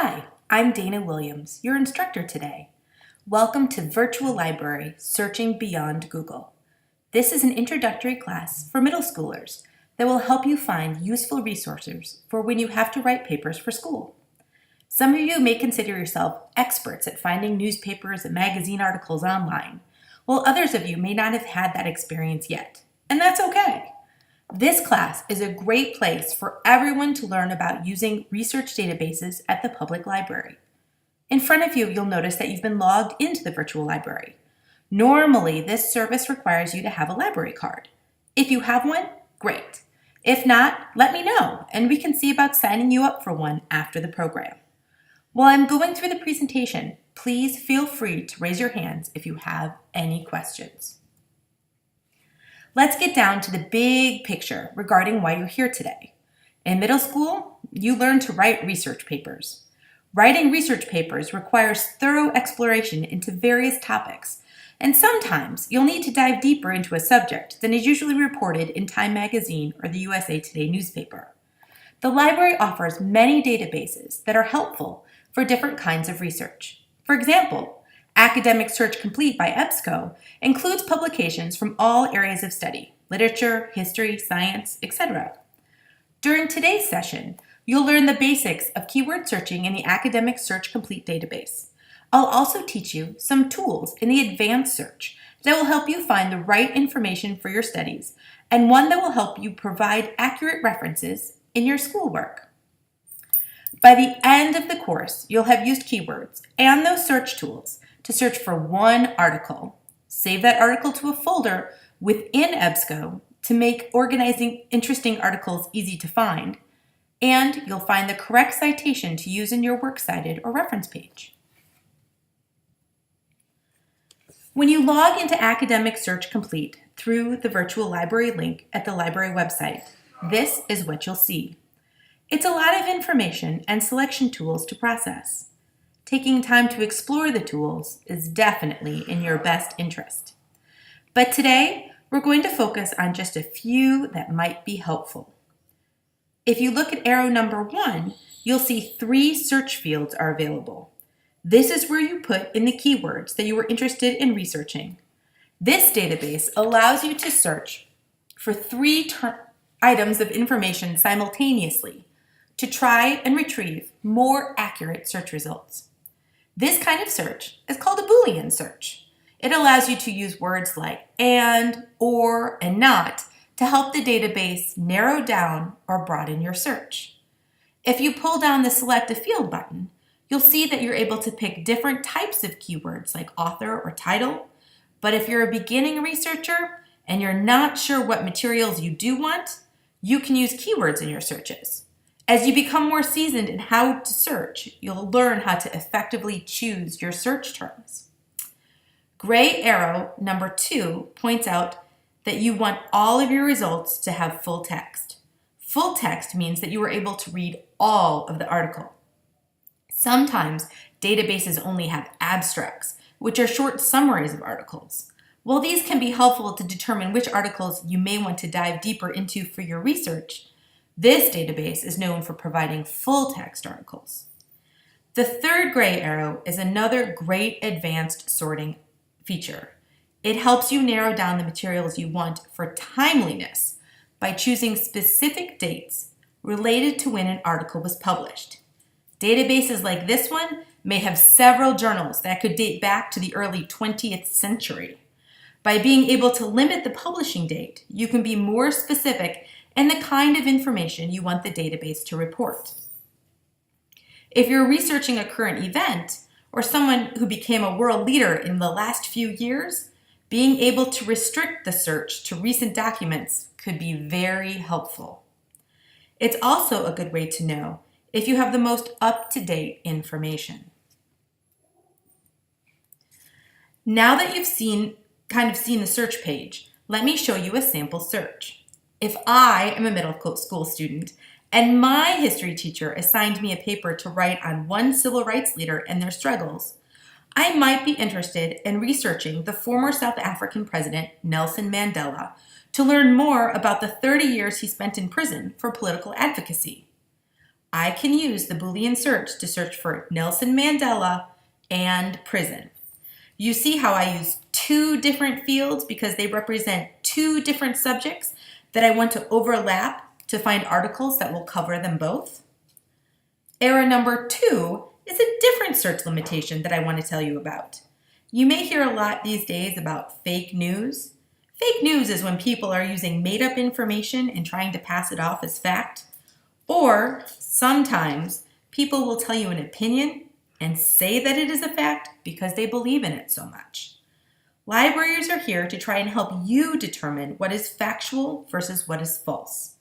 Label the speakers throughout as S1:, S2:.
S1: Hi, I'm Dana Williams, your instructor today. Welcome to Virtual Library, Searching Beyond Google. This is an introductory class for middle schoolers that will help you find useful resources for when you have to write papers for school. Some of you may consider yourself experts at finding newspapers and magazine articles online, while others of you may not have had that experience yet, and that's okay. This class is a great place for everyone to learn about using research databases at the public library. In front of you, you'll notice that you've been logged into the virtual library. Normally, this service requires you to have a library card. If you have one, great. If not, let me know, and we can see about signing you up for one after the program. While I'm going through the presentation, please feel free to raise your hands if you have any questions. Let's get down to the big picture regarding why you're here today. In middle school, you learn to write research papers. Writing research papers requires thorough exploration into various topics, and sometimes you'll need to dive deeper into a subject than is usually reported in Time magazine or the USA Today newspaper. The library offers many databases that are helpful for different kinds of research. For example, Academic Search Complete by EBSCO includes publications from all areas of study, literature, history, science, etc. During today's session, you'll learn the basics of keyword searching in the Academic Search Complete database. I'll also teach you some tools in the Advanced Search that will help you find the right information for your studies, and one that will help you provide accurate references in your schoolwork. By the end of the course, you'll have used keywords and those search tools to search for one article. Save that article to a folder within EBSCO to make organizing interesting articles easy to find, and you'll find the correct citation to use in your works cited or reference page. When you log into Academic Search Complete through the virtual library link at the library website, this is what you'll see. It's a lot of information and selection tools to process. Taking time to explore the tools is definitely in your best interest. But today, we're going to focus on just a few that might be helpful. If you look at arrow number 1, you'll see 3 search fields are available. This is where you put in the keywords that you were interested in researching. This database allows you to search for 3 items of information simultaneously to try and retrieve more accurate search results. This kind of search is called a Boolean search. It allows you to use words like and, or, and not to help the database narrow down or broaden your search. If you pull down the Select a Field button, you'll see that you're able to pick different types of keywords like author or title. But if you're a beginning researcher and you're not sure what materials you do want, you can use keywords in your searches. As you become more seasoned in how to search, you'll learn how to effectively choose your search terms. Gray arrow number 2 points out that you want all of your results to have full text. Full text means that you are able to read all of the article. Sometimes databases only have abstracts, which are short summaries of articles. While these can be helpful to determine which articles you may want to dive deeper into for your research, this database is known for providing full text articles. The third gray arrow is another great advanced sorting feature. It helps you narrow down the materials you want for timeliness by choosing specific dates related to when an article was published. Databases like this one may have several journals that could date back to the early 20th century. By being able to limit the publishing date, you can be more specific and the kind of information you want the database to report. If you're researching a current event or someone who became a world leader in the last few years, being able to restrict the search to recent documents could be very helpful. It's also a good way to know if you have the most up-to-date information. Now that you've seen the search page, let me show you a sample search. If I am a middle school student and my history teacher assigned me a paper to write on one civil rights leader and their struggles, I might be interested in researching the former South African president Nelson Mandela to learn more about the 30 years he spent in prison for political advocacy. I can use the Boolean search to search for Nelson Mandela and prison. You see how I use two different fields because they represent two different subjects that I want to overlap to find articles that will cover them both? Error number 2 is a different search limitation that I want to tell you about. You may hear a lot these days about fake news. Fake news is when people are using made-up information and trying to pass it off as fact. Or sometimes people will tell you an opinion and say that it is a fact because they believe in it so much. Libraries are here to try and help you determine what is factual versus what is false.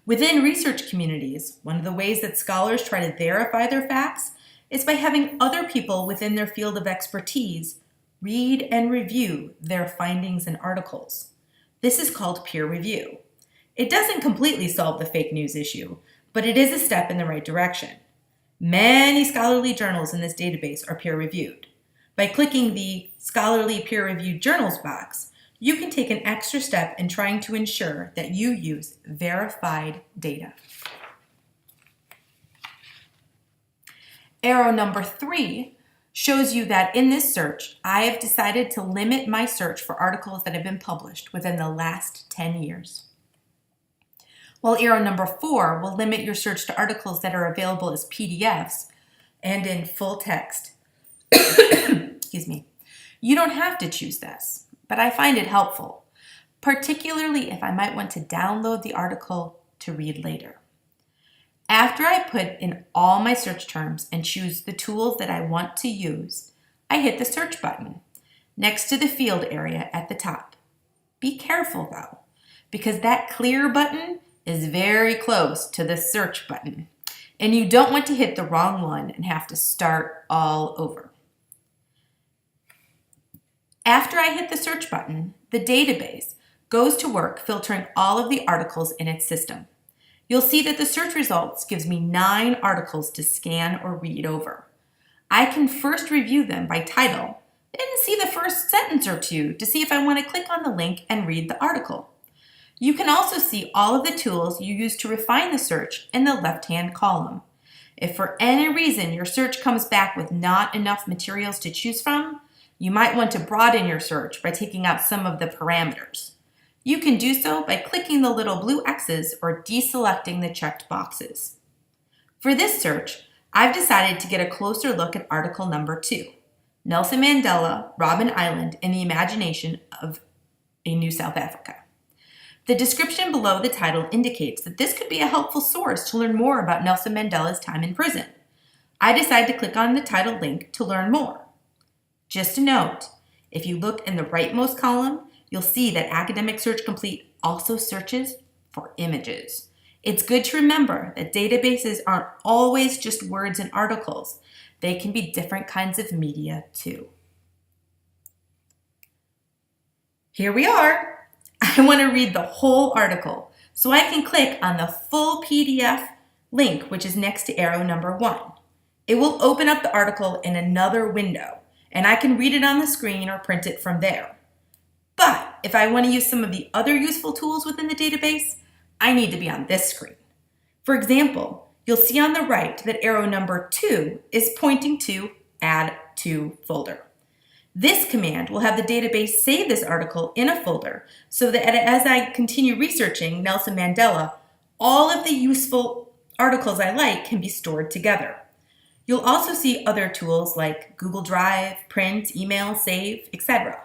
S1: Within research communities, one of the ways that scholars try to verify their facts is by having other people within their field of expertise read and review their findings and articles. This is called peer review. It doesn't completely solve the fake news issue, but it is a step in the right direction. Many scholarly journals in this database are peer-reviewed. By clicking the Scholarly Peer-Reviewed Journals box, you can take an extra step in trying to ensure that you use verified data. Arrow number 3 shows you that in this search, I have decided to limit my search for articles that have been published within the last 10 years. While arrow number 4 will limit your search to articles that are available as PDFs and in full text. Excuse me. You don't have to choose this, but I find it helpful, particularly if I might want to download the article to read later. After I put in all my search terms and choose the tools that I want to use, I hit the search button next to the field area at the top. Be careful though, because that clear button is very close to the search button, and you don't want to hit the wrong one and have to start all over. After I hit the search button, the database goes to work filtering all of the articles in its system. You'll see that the search results gives me 9 articles to scan or read over. I can first review them by title, then see the first sentence or two to see if I want to click on the link and read the article. You can also see all of the tools you use to refine the search in the left-hand column. If for any reason your search comes back with not enough materials to choose from, you might want to broaden your search by taking out some of the parameters. You can do so by clicking the little blue X's or deselecting the checked boxes. For this search, I've decided to get a closer look at article number 2, Nelson Mandela, Robben Island, and the Imagination of a New South Africa. The description below the title indicates that this could be a helpful source to learn more about Nelson Mandela's time in prison. I decided to click on the title link to learn more. Just a note, if you look in the rightmost column, you'll see that Academic Search Complete also searches for images. It's good to remember that databases aren't always just words and articles. They can be different kinds of media too. Here we are. I want to read the whole article, so I can click on the full PDF link, which is next to arrow number 1. It will open up the article in another window, and I can read it on the screen or print it from there. But if I want to use some of the other useful tools within the database, I need to be on this screen. For example, you'll see on the right that arrow number 2 is pointing to Add to Folder. This command will have the database save this article in a folder so that as I continue researching Nelson Mandela, all of the useful articles I like can be stored together. You'll also see other tools like Google Drive, print, email, save, etc.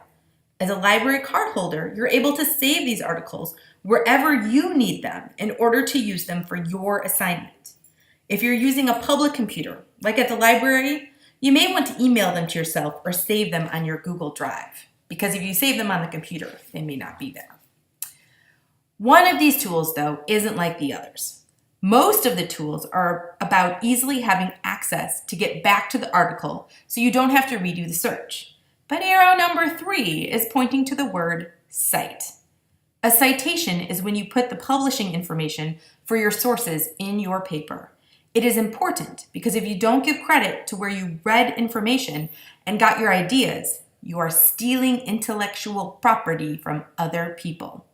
S1: As a library card holder, you're able to save these articles wherever you need them in order to use them for your assignment. If you're using a public computer, like at the library, you may want to email them to yourself or save them on your Google Drive, because if you save them on the computer, they may not be there. One of these tools, though, isn't like the others. Most of the tools are about easily having access to get back to the article so you don't have to redo the search. But arrow number 3 is pointing to the word cite. A citation is when you put the publishing information for your sources in your paper. It is important because if you don't give credit to where you read information and got your ideas, you are stealing intellectual property from other people.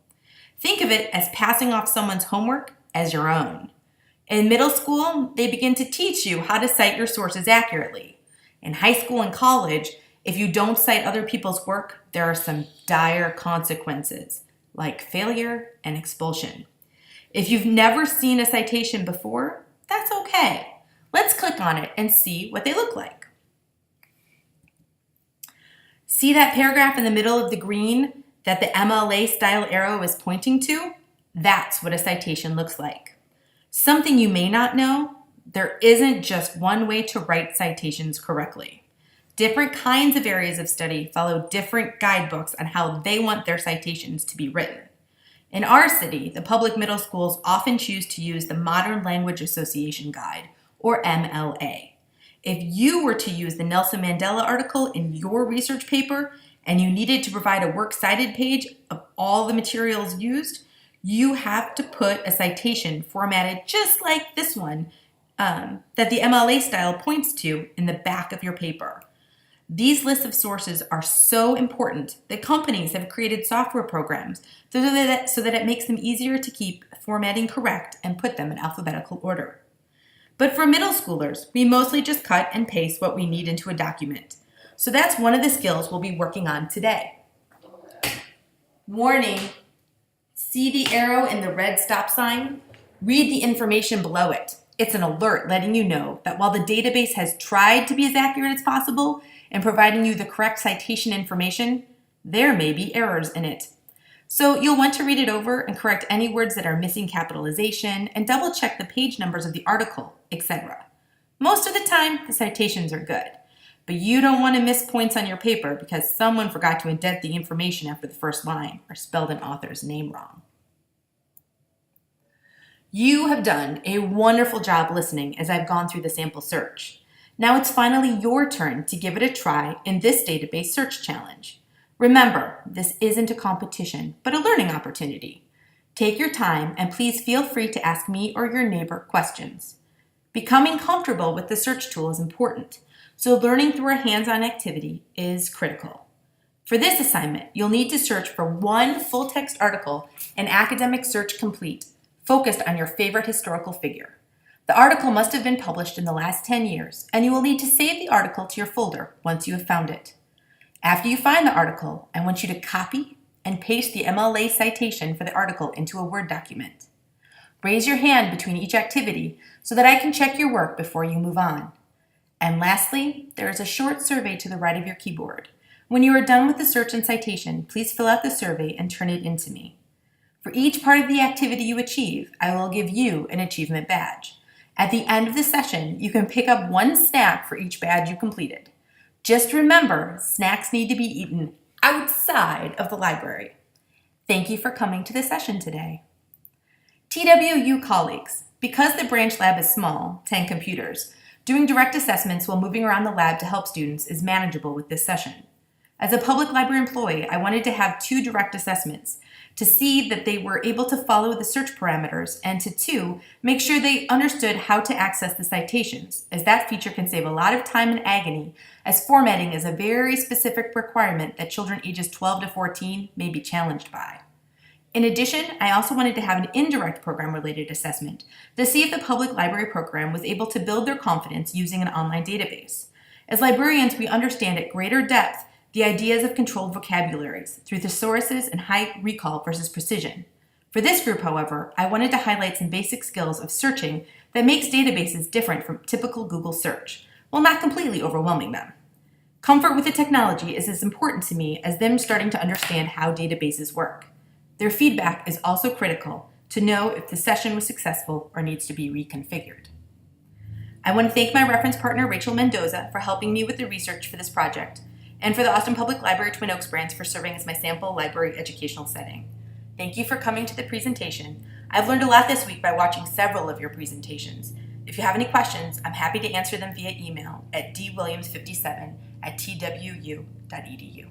S1: Think of it as passing off someone's homework as your own. In middle school, they begin to teach you how to cite your sources accurately. In high school and college, if you don't cite other people's work, there are some dire consequences, like failure and expulsion. If you've never seen a citation before, that's okay. Let's click on it and see what they look like. See that paragraph in the middle of the green that the MLA style arrow is pointing to? That's what a citation looks like. Something you may not know, there isn't just one way to write citations correctly. Different kinds of areas of study follow different guidebooks on how they want their citations to be written. In our city, the public middle schools often choose to use the Modern Language Association Guide, or MLA. If you were to use the Nelson Mandela article in your research paper and you needed to provide a works cited page of all the materials used, you have to put a citation formatted just like this one that the MLA style points to in the back of your paper. These lists of sources are so important that companies have created software programs so that it makes them easier to keep formatting correct and put them in alphabetical order. But for middle schoolers, we mostly just cut and paste what we need into a document. So that's one of the skills we'll be working on today. Warning, see the arrow in the red stop sign? Read the information below it. It's an alert letting you know that while the database has tried to be as accurate as possible in providing you the correct citation information, there may be errors in it. So you'll want to read it over and correct any words that are missing capitalization and double check the page numbers of the article, etc. Most of the time, the citations are good, but you don't want to miss points on your paper because someone forgot to indent the information after the first line or spelled an author's name wrong. You have done a wonderful job listening as I've gone through the sample search. Now it's finally your turn to give it a try in this database search challenge. Remember, this isn't a competition, but a learning opportunity. Take your time and please feel free to ask me or your neighbor questions. Becoming comfortable with the search tool is important, so learning through a hands-on activity is critical. For this assignment, you'll need to search for one full-text article in Academic Search Complete, focused on your favorite historical figure. The article must have been published in the last 10 years, and you will need to save the article to your folder once you have found it. After you find the article, I want you to copy and paste the MLA citation for the article into a Word document. Raise your hand between each activity so that I can check your work before you move on. And lastly, there is a short survey to the right of your keyboard. When you are done with the search and citation, please fill out the survey and turn it in to me. For each part of the activity you achieve, I will give you an achievement badge. At the end of the session, you can pick up one snack for each badge you completed. Just remember, snacks need to be eaten outside of the library. Thank you for coming to the session today. TWU colleagues, because the branch lab is small, 10 computers, doing direct assessments while moving around the lab to help students is manageable with this session. As a public library employee, I wanted to have 2 direct assessments to see that they were able to follow the search parameters and to 2, make sure they understood how to access the citations, as that feature can save a lot of time and agony, as formatting is a very specific requirement that children ages 12 to 14 may be challenged by. In addition, I also wanted to have an indirect program-related assessment to see if the public library program was able to build their confidence using an online database. As librarians, we understand at greater depth the ideas of controlled vocabularies through thesauruses and high recall versus precision. For this group, however, I wanted to highlight some basic skills of searching that makes databases different from typical Google search, while not completely overwhelming them. Comfort with the technology is as important to me as them starting to understand how databases work. Their feedback is also critical to know if the session was successful or needs to be reconfigured. I want to thank my reference partner, Rachel Mendoza, for helping me with the research for this project, and for the Austin Public Library Twin Oaks branch for serving as my sample library educational setting. Thank you for coming to the presentation. I've learned a lot this week by watching several of your presentations. If you have any questions, I'm happy to answer them via email at dwilliams57@twu.edu.